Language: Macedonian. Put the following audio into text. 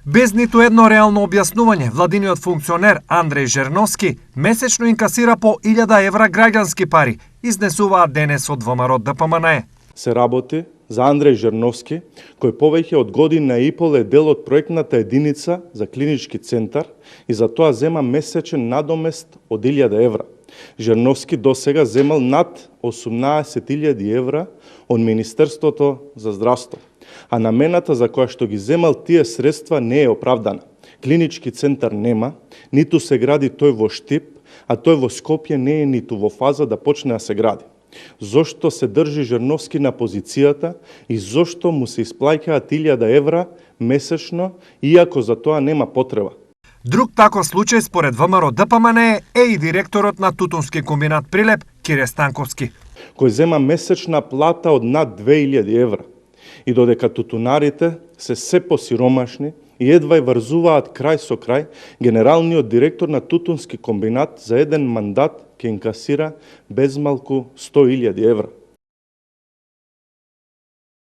Без ниту едно реално објаснување, владиниот функционер Андреј Жерновски месечно инкасира по 1000 евра граѓански пари, изнесуваат денес од ВМРО ДПМНЕ. Се работи за Андреј Жерновски, кој повеќе од година и пол е дел од проектната единица за клинички центар и за тоа зема месечен надомест од 1000 евра. Жерновски досега земал над 18.000 евра од Министерството за здравство, а намената за која што ги земал тие средства не е оправдана. Клинички центар нема, ниту се гради тој во Штип, а тој во Скопје не е ниту во фаза да почне да се гради. Зошто се држи Жерновски на позицијата и зошто му се исплаќаат 1000 евра месечно, иако за тоа нема потреба? Друг таков случај според ВМРО ДПМНЕ е и директорот на Тутунски комбинат Прилеп, Кире Станковски, кој зема месечна плата од над 2000 евра. И додека тутунарите се посиромашни и едва врзуваат крај со крај, генералниот директор на Тутунски комбинат за еден мандат ќе инкасира безмалку 100.000 евра.